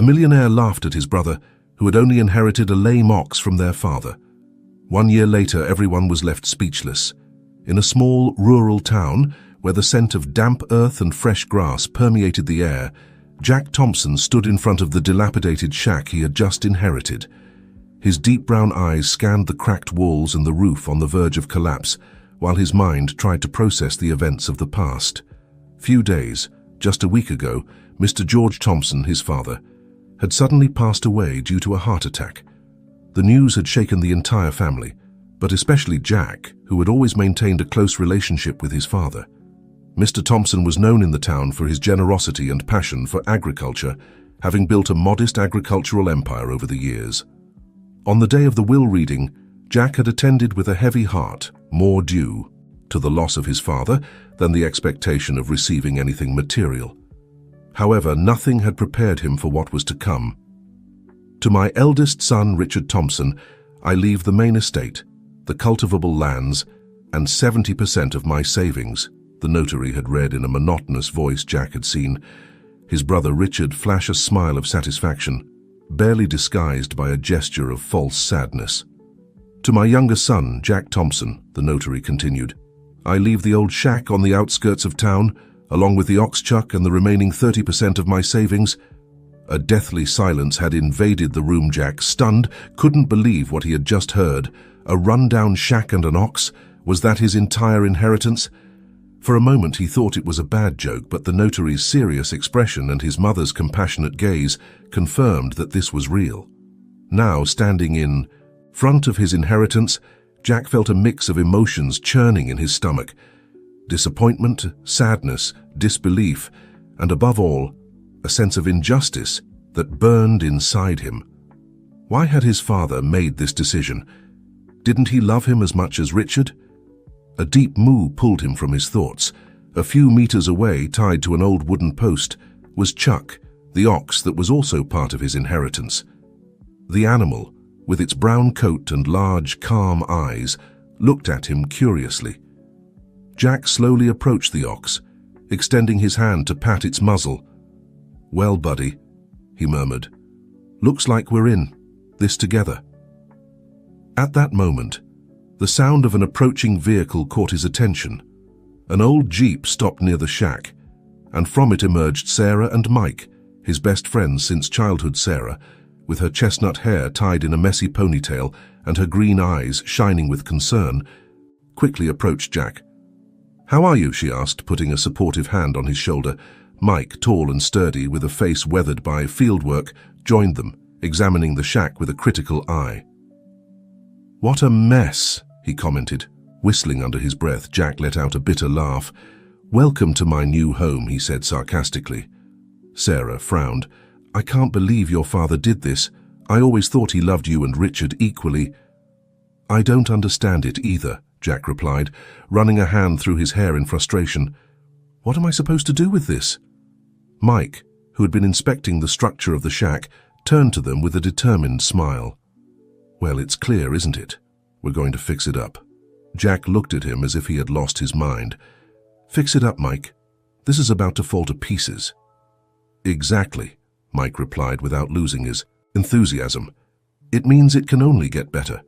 A millionaire laughed at his brother, who had only inherited a lame ox from their father. 1 year later, everyone was left speechless. In a small, rural town, where the scent of damp earth and fresh grass permeated the air, Jack Thompson stood in front of the dilapidated shack he had just inherited. His deep brown eyes scanned the cracked walls and the roof on the verge of collapse, while his mind tried to process the events of the past. Few days, just a week ago, Mr. George Thompson, his father, had suddenly passed away due to a heart attack. The news had shaken the entire family, but especially Jack, who had always maintained a close relationship with his father. Mr. Thompson was known in the town for his generosity and passion for agriculture, having built a modest agricultural empire over the years. On the day of the will reading, Jack had attended with a heavy heart, more due to the loss of his father than the expectation of receiving anything material. However, nothing had prepared him for what was to come. To my eldest son, Richard Thompson, I leave the main estate, the cultivable lands, and 70% of my savings, the notary had read in a monotonous voice Jack had seen. His brother Richard flash a smile of satisfaction, barely disguised by a gesture of false sadness. To my younger son, Jack Thompson, the notary continued, I leave the old shack on the outskirts of town, along with the ox chuck and the remaining 30% of my savings. A deathly silence had invaded the room. Jack, stunned, couldn't believe what he had just heard. A run-down shack and an ox? Was that his entire inheritance? For a moment he thought it was a bad joke, but the notary's serious expression and his mother's compassionate gaze confirmed that this was real. Now, standing in front of his inheritance, Jack felt a mix of emotions churning in his stomach. Disappointment, sadness, disbelief, and above all, a sense of injustice that burned inside him. Why had his father made this decision? Didn't he love him as much as Richard? A deep moo pulled him from his thoughts. A few meters away, tied to an old wooden post, was Chuck, the ox that was also part of his inheritance. The animal, with its brown coat and large, calm eyes, looked at him curiously. Jack slowly approached the ox, extending his hand to pat its muzzle. "Well, buddy," he murmured, "looks like we're in this together." At that moment, the sound of an approaching vehicle caught his attention. An old Jeep stopped near the shack, and from it emerged Sarah and Mike, his best friends since childhood. Sarah, with her chestnut hair tied in a messy ponytail and her green eyes shining with concern, quickly approached Jack. "How are you?" she asked, putting a supportive hand on his shoulder. Mike, tall and sturdy, with a face weathered by fieldwork, joined them, examining the shack with a critical eye. "What a mess," he commented. Whistling under his breath, Jack let out a bitter laugh. "Welcome to my new home," he said sarcastically. Sarah frowned. "I can't believe your father did this. I always thought he loved you and Richard equally." "I don't understand it either," Jack replied, running a hand through his hair in frustration. "What am I supposed to do with this?" Mike, who had been inspecting the structure of the shack, turned to them with a determined smile. "Well, it's clear, isn't it? We're going to fix it up." Jack looked at him as if he had lost his mind. "Fix it up, Mike. This is about to fall to pieces." "Exactly," Mike replied without losing his enthusiasm. "It means it can only get better.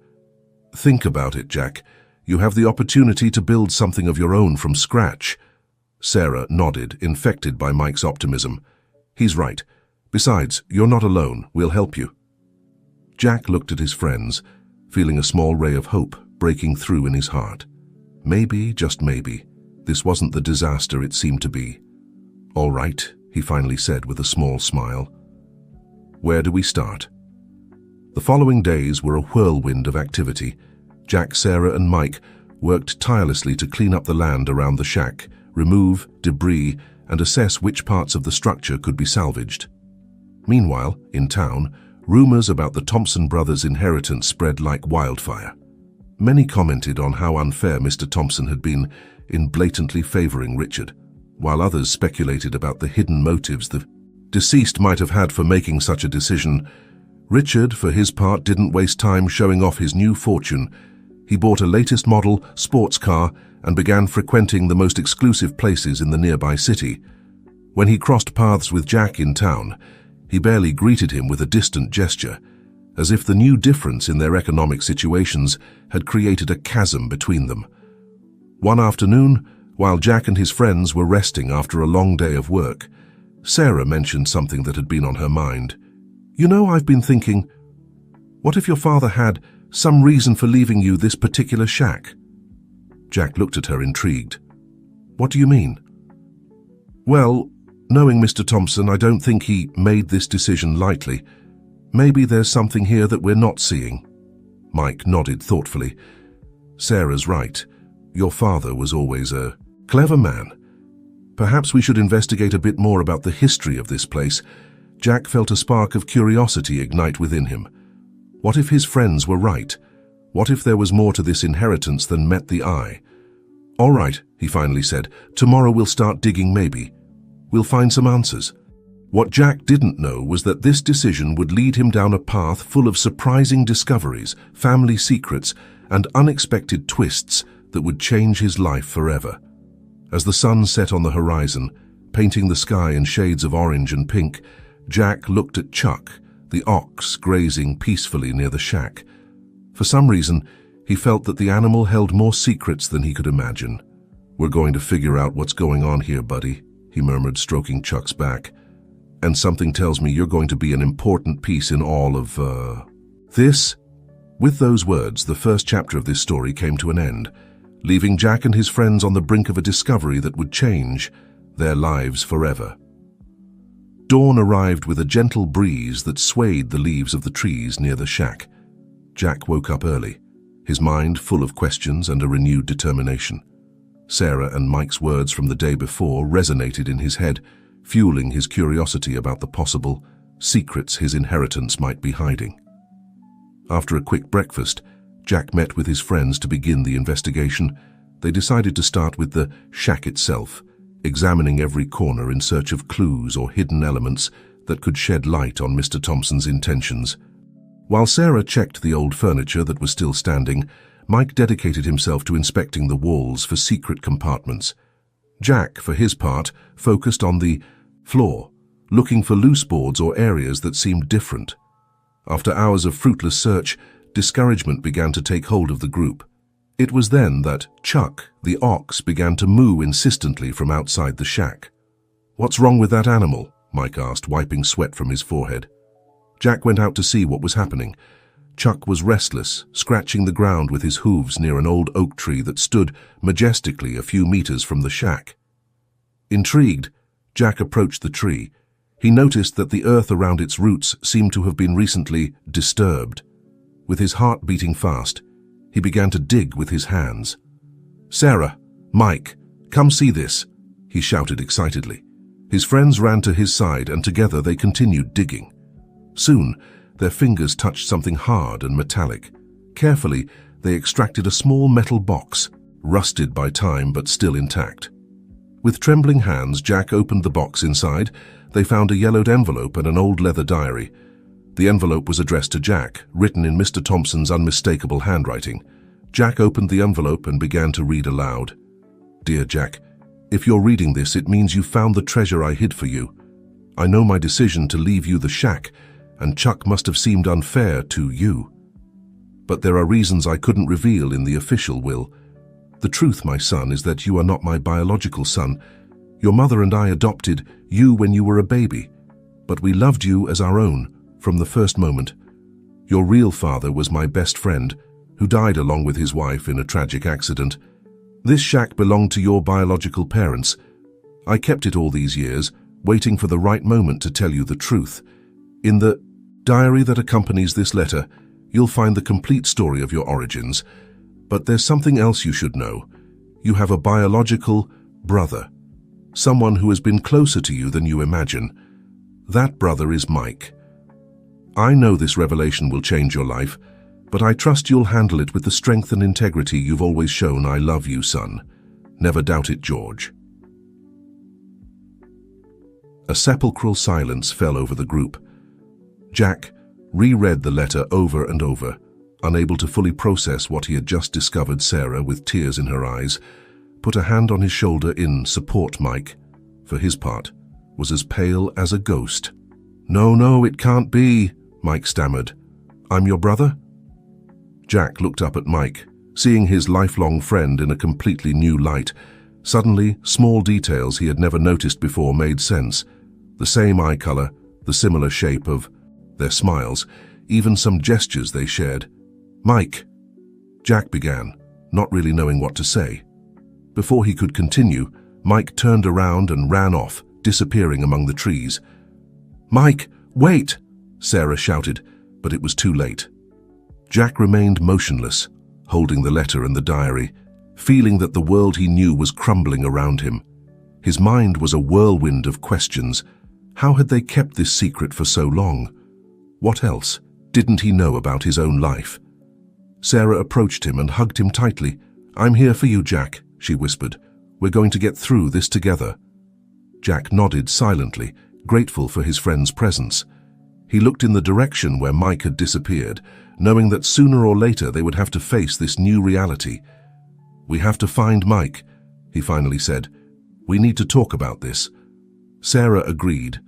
Think about it, Jack. You have the opportunity to build something of your own from scratch." Sarah nodded, infected by Mike's optimism. "He's right. Besides, you're not alone. We'll help you." Jack looked at his friends, feeling a small ray of hope breaking through in his heart. Maybe, just maybe, this wasn't the disaster it seemed to be. "All right," he finally said with a small smile. "Where do we start?" The following days were a whirlwind of activity. Jack, Sarah, and Mike worked tirelessly to clean up the land around the shack, remove debris, and assess which parts of the structure could be salvaged. Meanwhile, in town, rumors about the Thompson brothers' inheritance spread like wildfire. Many commented on how unfair Mr. Thompson had been in blatantly favoring Richard, while others speculated about the hidden motives the deceased might have had for making such a decision. Richard, for his part, didn't waste time showing off his new fortune. He bought a latest model sports car and began frequenting the most exclusive places in the nearby city. When he crossed paths with Jack in town, He barely greeted him with a distant gesture, as if the new difference in their economic situations had created a chasm between them. One afternoon, while Jack and his friends were resting after a long day of work, Sarah mentioned something that had been on her mind. "You know, I've been thinking, what if your father had some reason for leaving you this particular shack?" Jack looked at her, intrigued. "What do you mean?" "Well, knowing Mr. Thompson, I don't think he made this decision lightly. Maybe there's something here that we're not seeing." Mike nodded thoughtfully. "Sarah's right. Your father was always a clever man. Perhaps we should investigate a bit more about the history of this place." Jack felt a spark of curiosity ignite within him. What if his friends were right? What if there was more to this inheritance than met the eye? "All right," he finally said. "Tomorrow we'll start digging maybe. We'll find some answers." What Jack didn't know was that this decision would lead him down a path full of surprising discoveries, family secrets, and unexpected twists that would change his life forever. As the sun set on the horizon, painting the sky in shades of orange and pink, Jack looked at Chuck, the ox grazing peacefully near the shack. For some reason, he felt that the animal held more secrets than he could imagine. "We're going to figure out what's going on here, buddy," he murmured, stroking Chuck's back. "And something tells me you're going to be an important piece in all of, this." With those words, the first chapter of this story came to an end, leaving Jack and his friends on the brink of a discovery that would change their lives forever. Dawn arrived with a gentle breeze that swayed the leaves of the trees near the shack. Jack woke up early, his mind full of questions and a renewed determination. Sarah and Mike's words from the day before resonated in his head, fueling his curiosity about the possible secrets his inheritance might be hiding. After a quick breakfast, Jack met with his friends to begin the investigation. They decided to start with the shack itself, examining every corner in search of clues or hidden elements that could shed light on Mr. Thompson's intentions. While Sarah checked the old furniture that was still standing, Mike dedicated himself to inspecting the walls for secret compartments. Jack, for his part, focused on the floor, looking for loose boards or areas that seemed different. After hours of fruitless search, discouragement began to take hold of the group. It was then that Chuck, the ox, began to moo insistently from outside the shack. "What's wrong with that animal?" Mike asked, wiping sweat from his forehead. Jack went out to see what was happening. Chuck was restless, scratching the ground with his hooves near an old oak tree that stood majestically a few meters from the shack. Intrigued, Jack approached the tree. He noticed that the earth around its roots seemed to have been recently disturbed. With his heart beating fast, he began to dig with his hands. "Sarah, Mike, come see this," he shouted excitedly. His friends ran to his side and together they continued digging. Soon, their fingers touched something hard and metallic. Carefully, they extracted a small metal box, rusted by time but still intact. With trembling hands, Jack opened the box. Inside, they found a yellowed envelope and an old leather diary. The envelope was addressed to Jack, written in Mr. Thompson's unmistakable handwriting. Jack opened the envelope and began to read aloud. "Dear Jack, if you're reading this, it means you found the treasure I hid for you. I know my decision to leave you the shack, and Chuck must have seemed unfair to you. But there are reasons I couldn't reveal in the official will. The truth, my son, is that you are not my biological son. Your mother and I adopted you when you were a baby, but we loved you as our own from the first moment. Your real father was my best friend, who died along with his wife in a tragic accident. This shack belonged to your biological parents. I kept it all these years, waiting for the right moment to tell you the truth. In the diary that accompanies this letter, you'll find the complete story of your origins. But there's something else you should know. You have a biological brother, someone who has been closer to you than you imagine. That brother is Mike. I know this revelation will change your life, but I trust you'll handle it with the strength and integrity you've always shown. I love you, son. Never doubt it, George." A sepulchral silence fell over the group. Jack reread the letter over and over, unable to fully process what he had just discovered. Sarah, with tears in her eyes, put a hand on his shoulder in support. Mike, for his part, was as pale as a ghost. No, it can't be," Mike stammered. "I'm your brother?" Jack looked up at Mike, seeing his lifelong friend in a completely new light. Suddenly, small details he had never noticed before made sense. The same eye color, the similar shape of their smiles, even some gestures they shared. "Mike," Jack began, not really knowing what to say. Before he could continue, Mike turned around and ran off, disappearing among the trees. "Mike, wait!" Sarah shouted, but it was too late. Jack remained motionless, holding the letter and the diary, feeling that the world he knew was crumbling around him. His mind was a whirlwind of questions. How had they kept this secret for so long? What else didn't he know about his own life? Sarah approached him and hugged him tightly. "I'm here for you, Jack," she whispered. "We're going to get through this together." Jack nodded silently, grateful for his friend's presence. He looked in the direction where Mike had disappeared, knowing that sooner or later they would have to face this new reality. "We have to find Mike," he finally said. "We need to talk about this." Sarah agreed,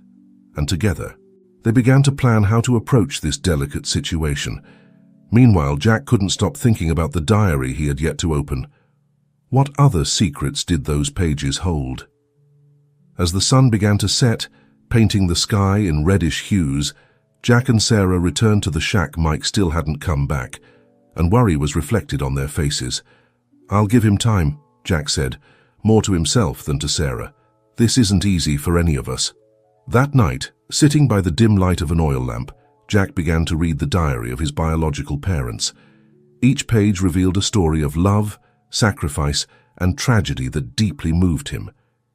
and together they began to plan how to approach this delicate situation. Meanwhile, Jack couldn't stop thinking about the diary he had yet to open. What other secrets did those pages hold? As the sun began to set, painting the sky in reddish hues, Jack and Sarah returned to the shack Mike still hadn't come back, and worry was reflected on their faces. "I'll give him time," Jack said, more to himself than to Sarah. "This isn't easy for any of us." That night, sitting by the dim light of an oil lamp, Jack began to read the diary of his biological parents. Each page revealed a story of love, sacrifice, and tragedy that deeply moved him.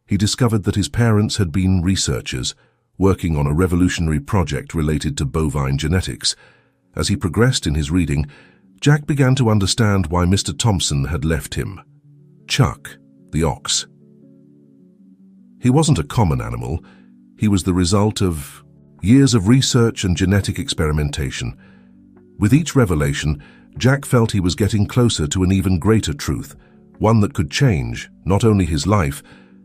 He discovered that his parents had been researchers, working on a revolutionary project related to bovine genetics. As he progressed in his reading, Jack began to understand why Mr. Thompson had left him. Chuck, the ox. He wasn't a common animal. He was the result of years of research and genetic experimentation. With each revelation, Jack felt he was getting closer to an even greater truth, one that could change not only his life,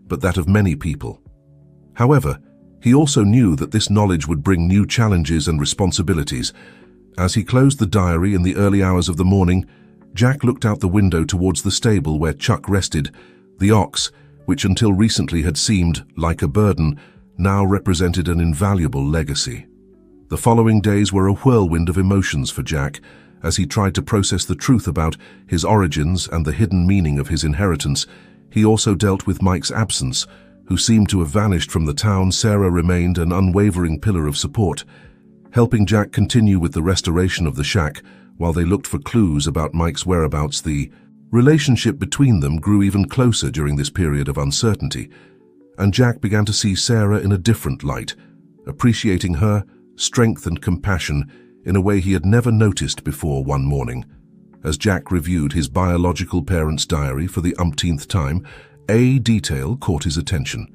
but that of many people. However, he also knew that this knowledge would bring new challenges and responsibilities. As he closed the diary in the early hours of the morning, Jack looked out the window towards the stable where Chuck rested. The ox, which until recently had seemed like a burden, now represented an invaluable legacy. The following days were a whirlwind of emotions for Jack, as he tried to process the truth about his origins and the hidden meaning of his inheritance. He also dealt with Mike's absence, who seemed to have vanished from the town. Sarah remained an unwavering pillar of support, helping Jack continue with the restoration of the shack while they looked for clues about Mike's whereabouts. The relationship between them grew even closer during this period of uncertainty, and Jack began to see Sarah in a different light, appreciating her strength and compassion in a way he had never noticed before. One morning, as Jack reviewed his biological parents' diary for the umpteenth time, a detail caught his attention.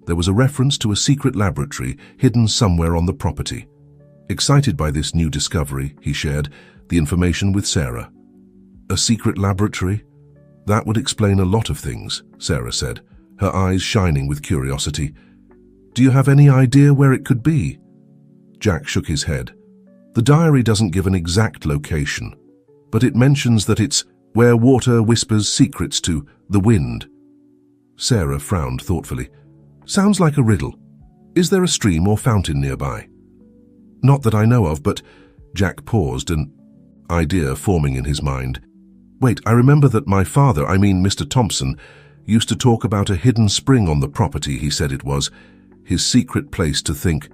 There was a reference to a secret laboratory hidden somewhere on the property. Excited by this new discovery, he shared the information with Sarah. "A secret laboratory? That would explain a lot of things," Sarah said, her eyes shining with curiosity. "Do you have any idea where it could be?" Jack shook his head. "The diary doesn't give an exact location, but it mentions that it's where water whispers secrets to the wind." Sarah frowned thoughtfully. "Sounds like a riddle. Is there a stream or fountain nearby?" "Not that I know of, but—" Jack paused, an idea forming in his mind. "Wait, I remember that my father, Mr. Thompson, used to talk about a hidden spring on the property. He said it was his secret place to think."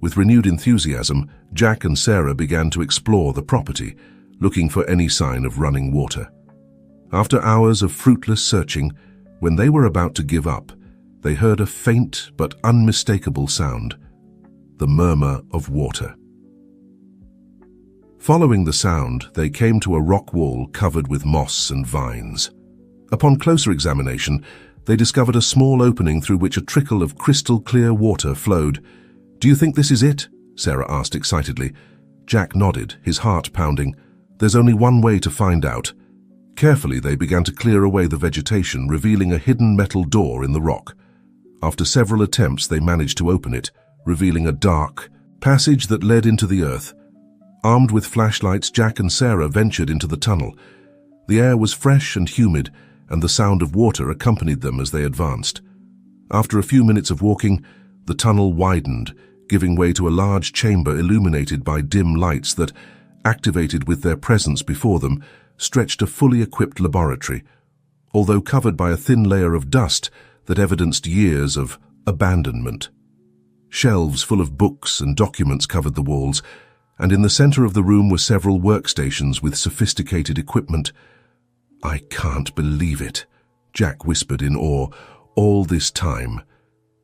With renewed enthusiasm, Jack and Sarah began to explore the property, looking for any sign of running water. After hours of fruitless searching, when they were about to give up, they heard a faint but unmistakable sound, the murmur of water. Following the sound, they came to a rock wall covered with moss and vines. Upon closer examination, they discovered a small opening through which a trickle of crystal-clear water flowed. "Do you think this is it?" Sarah asked excitedly. Jack nodded, his heart pounding. "There's only one way to find out." Carefully, they began to clear away the vegetation, revealing a hidden metal door in the rock. After several attempts, they managed to open it, revealing a dark passage that led into the earth. Armed with flashlights, Jack and Sarah ventured into the tunnel. The air was fresh and humid, and the sound of water accompanied them as they advanced. After a few minutes of walking, the tunnel widened, giving way to a large chamber illuminated by dim lights that, activated with their presence before them, stretched a fully equipped laboratory, although covered by a thin layer of dust that evidenced years of abandonment. Shelves full of books and documents covered the walls, and in the center of the room were several workstations with sophisticated equipment. "I can't believe it," Jack whispered in awe. "All this time,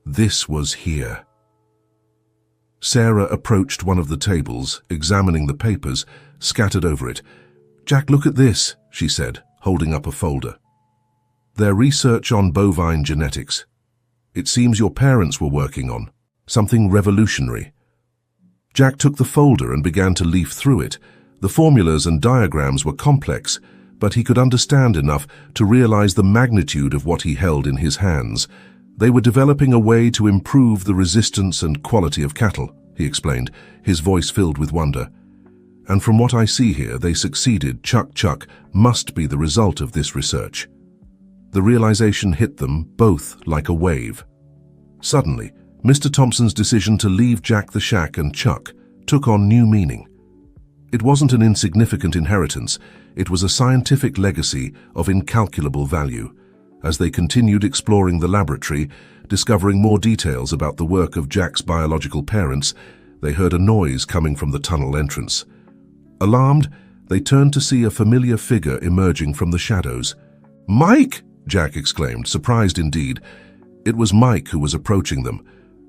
this was here." Sarah approached one of the tables, examining the papers scattered over it. "Jack, look at this," she said, holding up a folder. "Their research on bovine genetics. It seems your parents were working on something revolutionary." Jack took the folder and began to leaf through it. The formulas and diagrams were complex, but he could understand enough to realize the magnitude of what he held in his hands. "They were developing a way to improve the resistance and quality of cattle," he explained, his voice filled with wonder. "And from what I see here, they succeeded. Chuck must be the result of this research." The realization hit them both like a wave. Suddenly, Mr. Thompson's decision to leave Jack the shack and Chuck took on new meaning. It wasn't an insignificant inheritance, it was a scientific legacy of incalculable value. As they continued exploring the laboratory, discovering more details about the work of Jack's biological parents, they heard a noise coming from the tunnel entrance. Alarmed, they turned to see a familiar figure emerging from the shadows. "Mike!" Jack exclaimed, surprised indeed. It was Mike who was approaching them,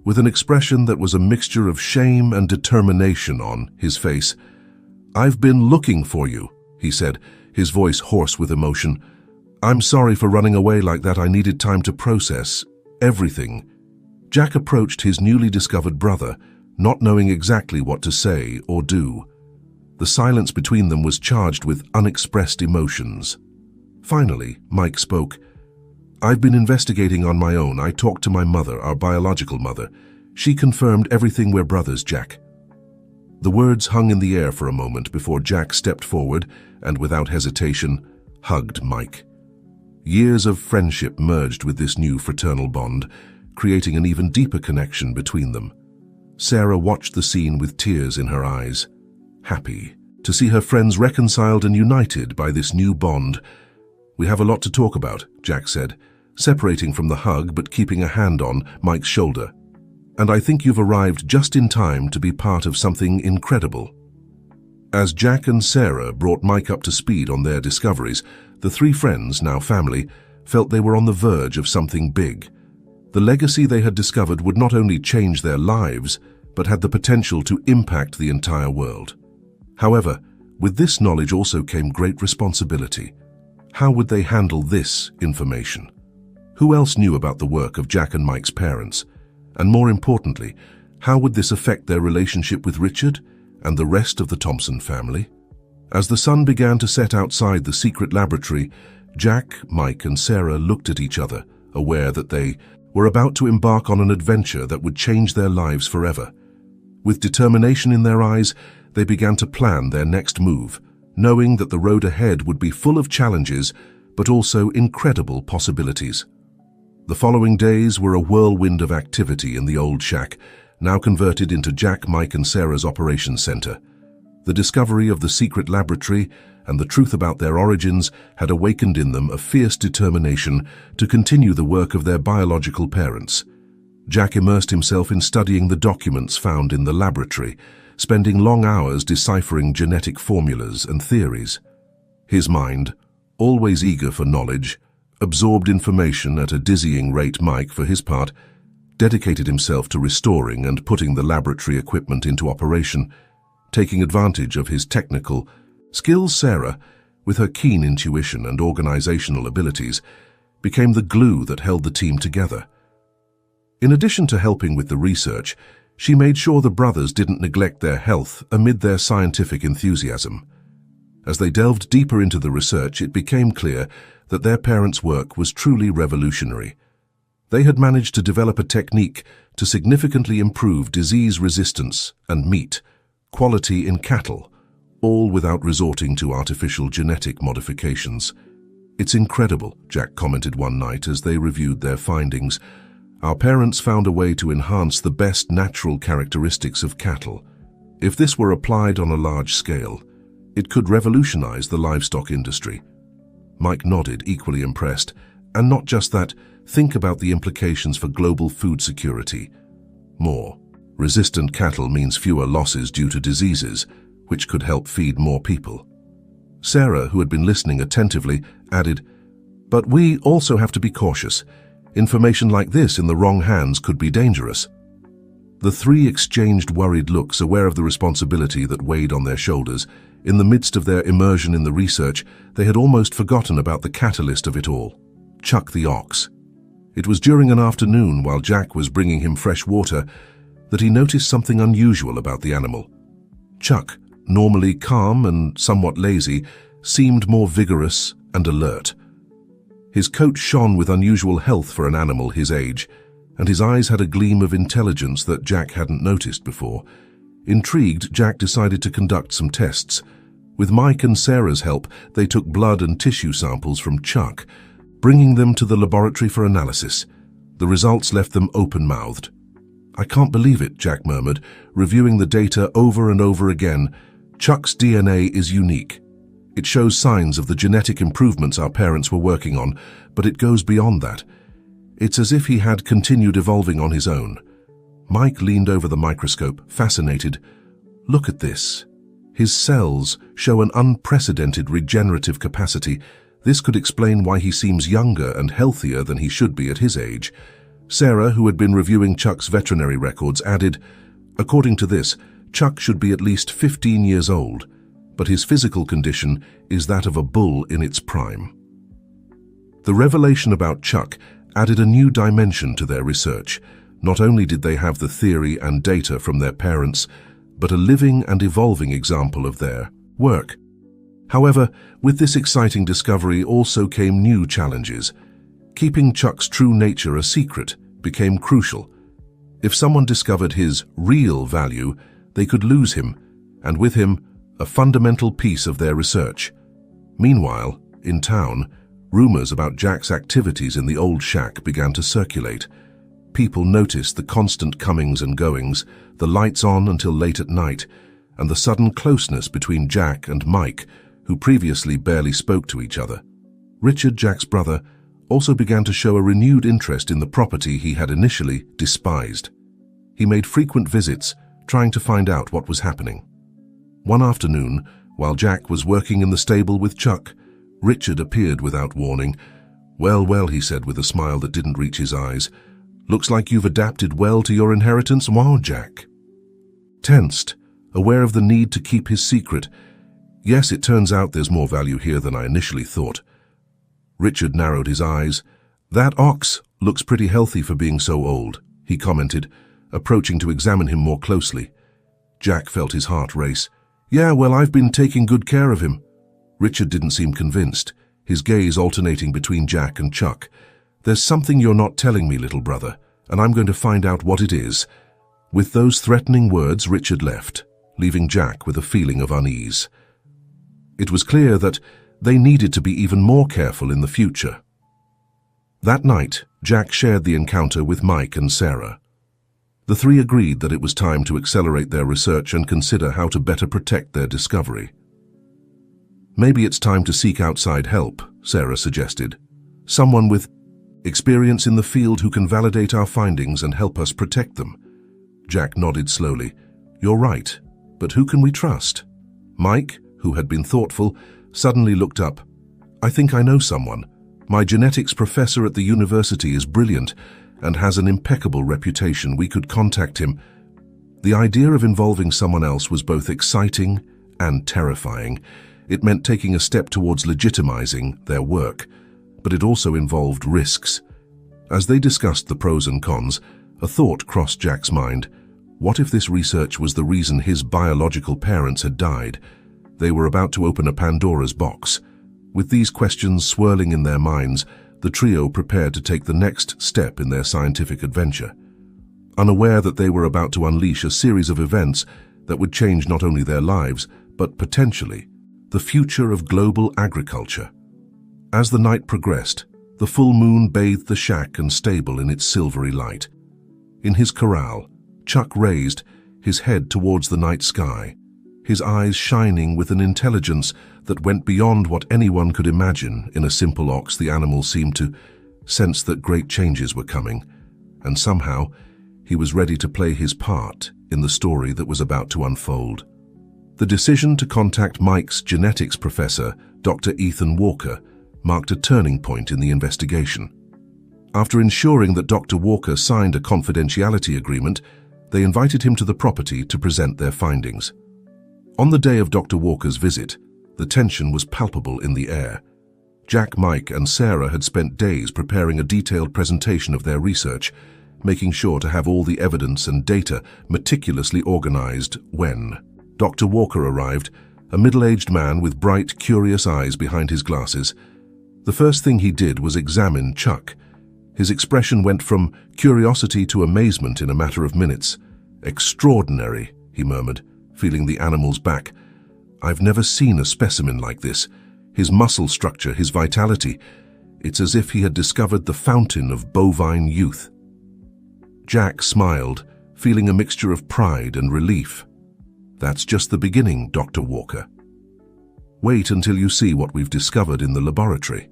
with an expression that was a mixture of shame and determination on his face. "I've been looking for you," he said, his voice hoarse with emotion. "I'm sorry for running away like that. I needed time to process everything." Jack approached his newly discovered brother, not knowing exactly what to say or do. The silence between them was charged with unexpressed emotions. Finally, Mike spoke. "I've been investigating on my own. I talked to my mother, our biological mother. She confirmed everything. We're brothers, Jack." The words hung in the air for a moment before Jack stepped forward and, without hesitation, hugged Mike. Years of friendship merged with this new fraternal bond, creating an even deeper connection between them. Sarah watched the scene with tears in her eyes, happy to see her friends reconciled and united by this new bond. "We have a lot to talk about," Jack said, separating from the hug but keeping a hand on Mike's shoulder. "And I think you've arrived just in time to be part of something incredible." As Jack and Sarah brought Mike up to speed on their discoveries, the three friends, now family, felt they were on the verge of something big. The legacy they had discovered would not only change their lives, but had the potential to impact the entire world. However, with this knowledge also came great responsibility. How would they handle this information? Who else knew about the work of Jack and Mike's parents? And more importantly, how would this affect their relationship with Richard and the rest of the Thompson family? As the sun began to set outside the secret laboratory, Jack, Mike, and Sarah looked at each other, aware that they were about to embark on an adventure that would change their lives forever. With determination in their eyes, they began to plan their next move, knowing that the road ahead would be full of challenges, but also incredible possibilities. The following days were a whirlwind of activity in the old shack, now converted into Jack, Mike, and Sarah's operations center. The discovery of the secret laboratory and the truth about their origins had awakened in them a fierce determination to continue the work of their biological parents. Jack immersed himself in studying the documents found in the laboratory, spending long hours deciphering genetic formulas and theories. His mind, always eager for knowledge, absorbed information at a dizzying rate. Mike, for his part, dedicated himself to restoring and putting the laboratory equipment into operation, taking advantage of his technical skills. Sarah, with her keen intuition and organizational abilities, became the glue that held the team together. In addition to helping with the research, she made sure the brothers didn't neglect their health amid their scientific enthusiasm. As they delved deeper into the research, it became clear that their parents' work was truly revolutionary. They had managed to develop a technique to significantly improve disease resistance and meat quality in cattle, all without resorting to artificial genetic modifications. "It's incredible," Jack commented one night as they reviewed their findings. "Our parents found a way to enhance the best natural characteristics of cattle. If this were applied on a large scale, it could revolutionize the livestock industry." Mike nodded, equally impressed. "And not just that, think about the implications for global food security. More resistant cattle means fewer losses due to diseases, which could help feed more people." Sarah, who had been listening attentively, added, "But we also have to be cautious. Information like this in the wrong hands could be dangerous." The three exchanged worried looks, aware of the responsibility that weighed on their shoulders. In the midst of their immersion in the research, they had almost forgotten about the catalyst of it all, Chuck the ox. It was during an afternoon, while Jack was bringing him fresh water, that he noticed something unusual about the animal. Chuck, normally calm and somewhat lazy, seemed more vigorous and alert. His coat shone with unusual health for an animal his age, and his eyes had a gleam of intelligence that Jack hadn't noticed before. Intrigued, Jack decided to conduct some tests. With Mike and Sarah's help, they took blood and tissue samples from Chuck, bringing them to the laboratory for analysis. The results left them open-mouthed. "I can't believe it," Jack murmured, reviewing the data over and over again. "Chuck's DNA is unique. It shows signs of the genetic improvements our parents were working on, but it goes beyond that. It's as if he had continued evolving on his own." Mike leaned over the microscope, fascinated. "Look at this. His cells show an unprecedented regenerative capacity. This could explain why he seems younger and healthier than he should be at his age." Sarah, who had been reviewing Chuck's veterinary records, added, "According to this, Chuck should be at least 15 years old, but his physical condition is that of a bull in its prime." The revelation about Chuck added a new dimension to their research. Not only did they have the theory and data from their parents, but a living and evolving example of their work. However, with this exciting discovery also came new challenges. Keeping Chuck's true nature a secret became crucial. If someone discovered his real value, they could lose him, and with him, a fundamental piece of their research. Meanwhile, in town, rumors about Jack's activities in the old shack began to circulate. People noticed the constant comings and goings, the lights on until late at night, and the sudden closeness between Jack and Mike, who previously barely spoke to each other. Richard, Jack's brother, also began to show a renewed interest in the property he had initially despised. He made frequent visits, trying to find out what was happening. One afternoon, while Jack was working in the stable with Chuck, Richard appeared without warning. "Well, well," he said with a smile that didn't reach his eyes. "Looks like you've adapted well to your inheritance, wow, Jack." Tensed, aware of the need to keep his secret, "Yes, it turns out there's more value here than I initially thought." Richard narrowed his eyes. "That ox looks pretty healthy for being so old," he commented, approaching to examine him more closely. Jack felt his heart race. "Yeah, well, I've been taking good care of him." Richard didn't seem convinced, his gaze alternating between Jack and Chuck. "There's something you're not telling me, little brother, and I'm going to find out what it is." With those threatening words, Richard left, leaving Jack with a feeling of unease. It was clear that they needed to be even more careful in the future. That night, Jack shared the encounter with Mike and Sarah. The three agreed that it was time to accelerate their research and consider how to better protect their discovery. "Maybe it's time to seek outside help," Sarah suggested. "Someone with experience in the field who can validate our findings and help us protect them." Jack nodded slowly. "You're right, but who can we trust?" Mike, who had been thoughtful, suddenly looked up. "I think I know someone. My genetics professor at the university is brilliant and has an impeccable reputation. We could contact him." The idea of involving someone else was both exciting and terrifying. It meant taking a step towards legitimizing their work, but it also involved risks. As they discussed the pros and cons, a thought crossed Jack's mind. What if this research was the reason his biological parents had died? They were about to open a Pandora's box. With these questions swirling in their minds, the trio prepared to take the next step in their scientific adventure, unaware that they were about to unleash a series of events that would change not only their lives, but potentially the future of global agriculture. As the night progressed, the full moon bathed the shack and stable in its silvery light. In his corral, Chuck raised his head towards the night sky, his eyes shining with an intelligence that went beyond what anyone could imagine. In a simple ox, the animal seemed to sense that great changes were coming, and somehow he was ready to play his part in the story that was about to unfold. The decision to contact Mike's genetics professor, Dr. Ethan Walker, marked a turning point in the investigation. After ensuring that Dr. Walker signed a confidentiality agreement, they invited him to the property to present their findings. On the day of Dr. Walker's visit, the tension was palpable in the air. Jack, Mike, and Sarah had spent days preparing a detailed presentation of their research, making sure to have all the evidence and data meticulously organized. When Dr. Walker arrived, a middle-aged man with bright, curious eyes behind his glasses, the first thing he did was examine Chuck. His expression went from curiosity to amazement in a matter of minutes. "Extraordinary," he murmured, feeling the animal's back. "I've never seen a specimen like this. His muscle structure, his vitality. It's as if he had discovered the fountain of bovine youth." Jack smiled, feeling a mixture of pride and relief. "That's just the beginning, Dr. Walker. Wait until you see what we've discovered in the laboratory."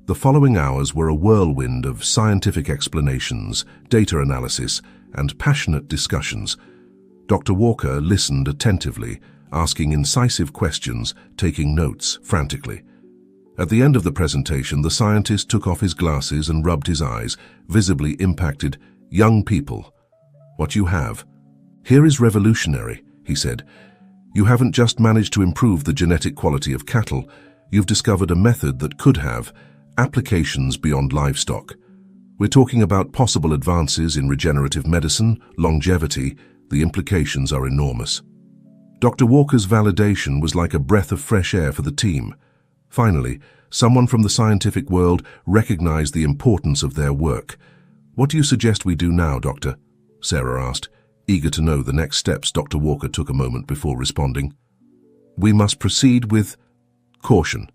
The following hours were a whirlwind of scientific explanations, data analysis, and passionate discussions. Dr. Walker listened attentively, asking incisive questions, taking notes frantically. At the end of the presentation, the scientist took off his glasses and rubbed his eyes, visibly impacted. "Young people, what you have here is revolutionary," he said. "You haven't just managed to improve the genetic quality of cattle, you've discovered a method that could have applications beyond livestock. We're talking about possible advances in regenerative medicine, longevity. The implications are enormous." Dr. Walker's validation was like a breath of fresh air for the team. Finally, someone from the scientific world recognized the importance of their work. "What do you suggest we do now, Doctor?" Sarah asked, eager to know the next steps. Dr. Walker took a moment before responding. "We must proceed with caution.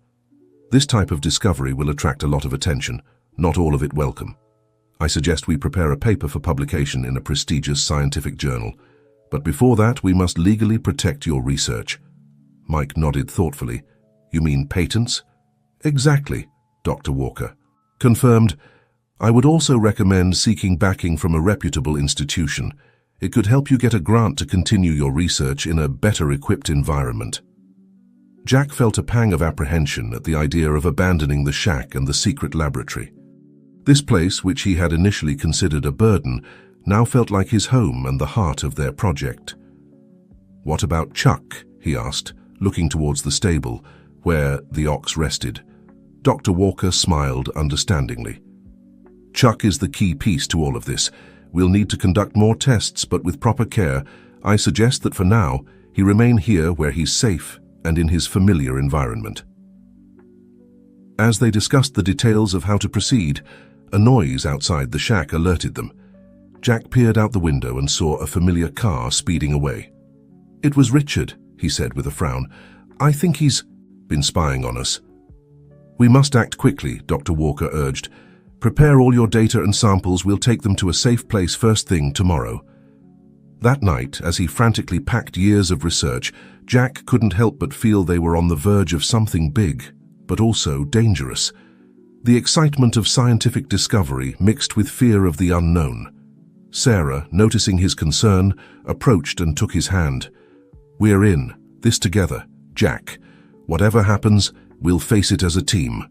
This type of discovery will attract a lot of attention, not all of it welcome. I suggest we prepare a paper for publication in a prestigious scientific journal. But before that, we must legally protect your research." Mike nodded thoughtfully. "You mean patents?" "Exactly, Dr. Walker." "Confirmed. I would also recommend seeking backing from a reputable institution. It could help you get a grant to continue your research in a better-equipped environment." Jack felt a pang of apprehension at the idea of abandoning the shack and the secret laboratory. This place, which he had initially considered a burden, now felt like his home and the heart of their project. "What about Chuck?" he asked, looking towards the stable, where the ox rested. Dr. Walker smiled understandingly. "Chuck is the key piece to all of this. We'll need to conduct more tests, but with proper care, I suggest that for now, he remain here where he's safe and in his familiar environment." As they discussed the details of how to proceed, a noise outside the shack alerted them. Jack peered out the window and saw a familiar car speeding away. "It was Richard," he said with a frown. "I think he's been spying on us." "We must act quickly," Dr. Walker urged. "Prepare all your data and samples. We'll take them to a safe place first thing tomorrow." That night, as he frantically packed years of research, Jack couldn't help but feel they were on the verge of something big, but also dangerous. The excitement of scientific discovery mixed with fear of the unknown. Sarah, noticing his concern, approached and took his hand. "We're in this together, Jack. Whatever happens, we'll face it as a team."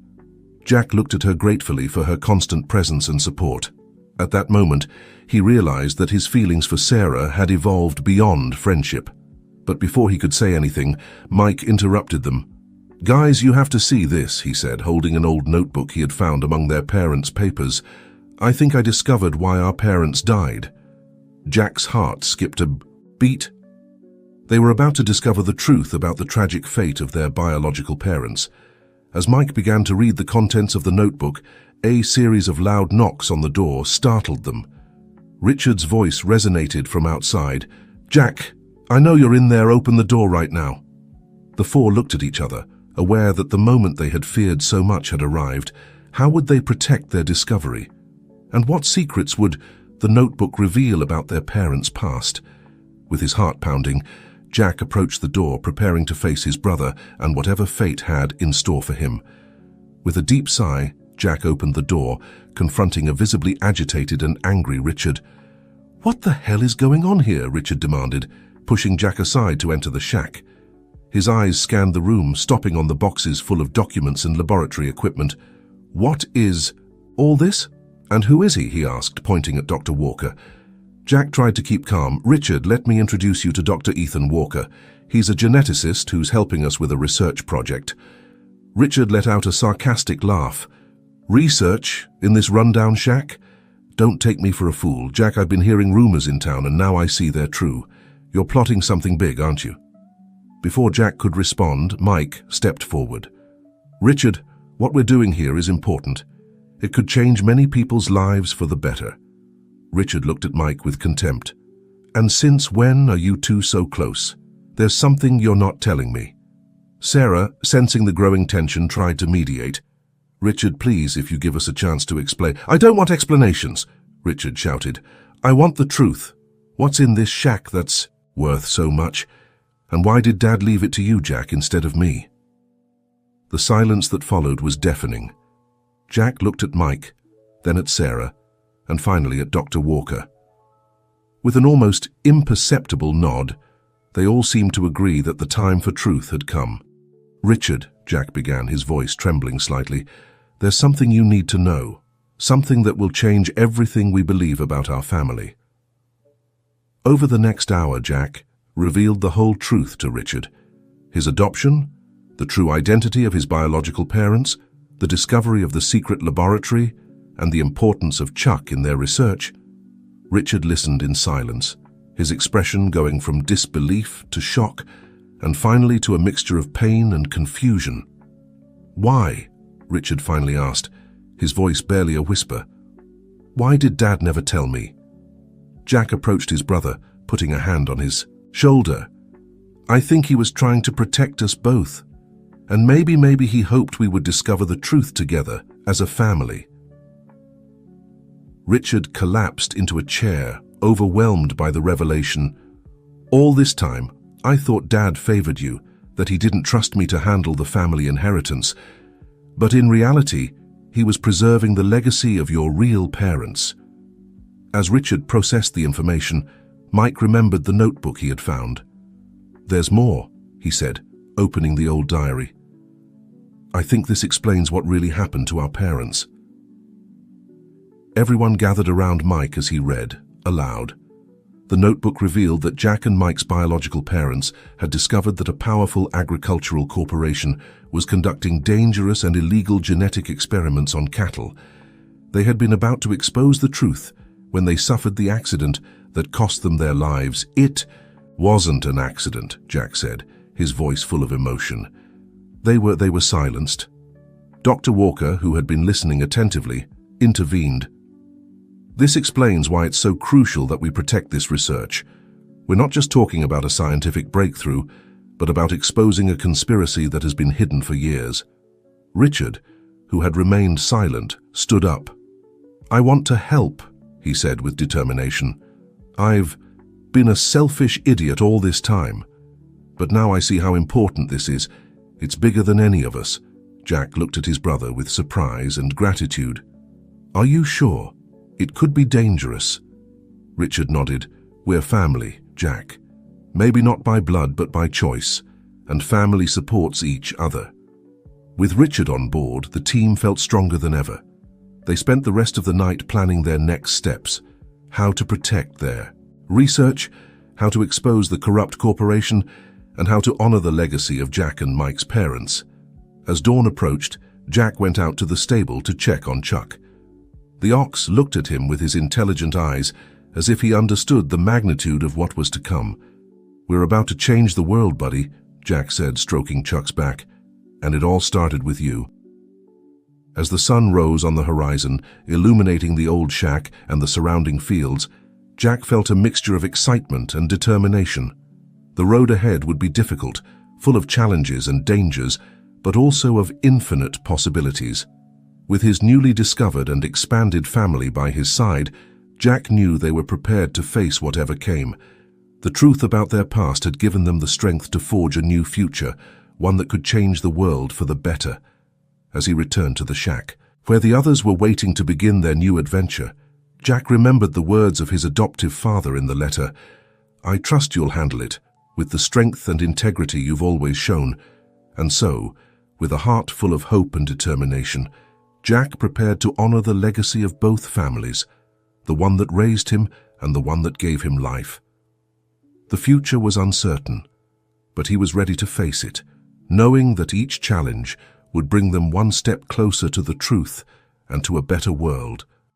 Jack looked at her gratefully for her constant presence and support. At that moment, he realized that his feelings for Sarah had evolved beyond friendship. But before he could say anything, Mike interrupted them. "Guys, you have to see this," he said, holding an old notebook he had found among their parents' papers. "I think I discovered why our parents died." Jack's heart skipped a beat. They were about to discover the truth about the tragic fate of their biological parents. As Mike began to read the contents of the notebook, a series of loud knocks on the door startled them. Richard's voice resonated from outside. "Jack, I know you're in there, open the door right now." The four looked at each other, aware that the moment they had feared so much had arrived. How would they protect their discovery? And what secrets would the notebook reveal about their parents' past? With his heart pounding, Jack approached the door, preparing to face his brother and whatever fate had in store for him. With a deep sigh, Jack opened the door, confronting a visibly agitated and angry Richard. "What the hell is going on here?" Richard demanded, pushing Jack aside to enter the shack. His eyes scanned the room, stopping on the boxes full of documents and laboratory equipment. "What is all this? And who is he?" he asked, pointing at Dr. Walker. Jack tried to keep calm. "Richard, let me introduce you to Dr. Ethan Walker. He's a geneticist who's helping us with a research project." Richard let out a sarcastic laugh. "Research? In this rundown shack? Don't take me for a fool. Jack, I've been hearing rumors in town and now I see they're true. You're plotting something big, aren't you?" Before Jack could respond, Mike stepped forward. "Richard, what we're doing here is important. It could change many people's lives for the better." Richard looked at Mike with contempt. "And since when are you two so close? There's something you're not telling me." Sarah, sensing the growing tension, tried to mediate. "Richard, please, if you give us a chance to explain." "I don't want explanations," Richard shouted. "I want the truth. What's in this shack that's worth so much? And why did Dad leave it to you, Jack, instead of me?" The silence that followed was deafening. Jack looked at Mike, then at Sarah, and finally at Dr. Walker. With an almost imperceptible nod, they all seemed to agree that the time for truth had come. "Richard," Jack began, his voice trembling slightly, "there's something you need to know, something that will change everything we believe about our family." Over the next hour, Jack revealed the whole truth to Richard. His adoption, the true identity of his biological parents, the discovery of the secret laboratory, and the importance of Chuck in their research. Richard listened in silence, his expression going from disbelief to shock, and finally to a mixture of pain and confusion. "Why?" Richard finally asked, his voice barely a whisper. "Why did Dad never tell me?" Jack approached his brother, putting a hand on his shoulder. "I think he was trying to protect us both. And maybe he hoped we would discover the truth together, as a family." Richard collapsed into a chair, overwhelmed by the revelation. "All this time, I thought Dad favored you, that he didn't trust me to handle the family inheritance. But in reality, he was preserving the legacy of your real parents." As Richard processed the information, Mike remembered the notebook he had found. "There's more," he said, opening the old diary. "I think this explains what really happened to our parents." Everyone gathered around Mike as he read, aloud. The notebook revealed that Jack and Mike's biological parents had discovered that a powerful agricultural corporation was conducting dangerous and illegal genetic experiments on cattle. They had been about to expose the truth when they suffered the accident that cost them their lives. "It wasn't an accident," Jack said, his voice full of emotion. They were silenced. Dr. Walker, who had been listening attentively, intervened. "This explains why it's so crucial that we protect this research. We're not just talking about a scientific breakthrough, but about exposing a conspiracy that has been hidden for years." Richard, who had remained silent, stood up. "I want to help," he said with determination. "I've been a selfish idiot all this time, but now I see how important this is. It's bigger than any of us." Jack looked at his brother with surprise and gratitude. "Are you sure? It could be dangerous." Richard nodded. "We're family, Jack. Maybe not by blood, but by choice, and family supports each other." With Richard on board, the team felt stronger than ever. They spent the rest of the night planning their next steps, how to protect their research, how to expose the corrupt corporation, and how to honor the legacy of Jack and Mike's parents. As dawn approached, Jack went out to the stable to check on Chuck. The ox looked at him with his intelligent eyes, as if he understood the magnitude of what was to come. "We're about to change the world, buddy," Jack said, stroking Chuck's back. And it all started with you. As the sun rose on the horizon, illuminating the old shack and the surrounding fields, Jack felt a mixture of excitement and determination. The road ahead would be difficult, full of challenges and dangers, but also of infinite possibilities. With his newly discovered and expanded family by his side, Jack knew they were prepared to face whatever came. The truth about their past had given them the strength to forge a new future, one that could change the world for the better. As he returned to the shack, where the others were waiting to begin their new adventure, Jack remembered the words of his adoptive father in the letter. "I trust you'll handle it, with the strength and integrity you've always shown." And so, with a heart full of hope and determination, Jack prepared to honor the legacy of both families, the one that raised him and the one that gave him life. The future was uncertain, but he was ready to face it, knowing that each challenge would bring them one step closer to the truth and to a better world.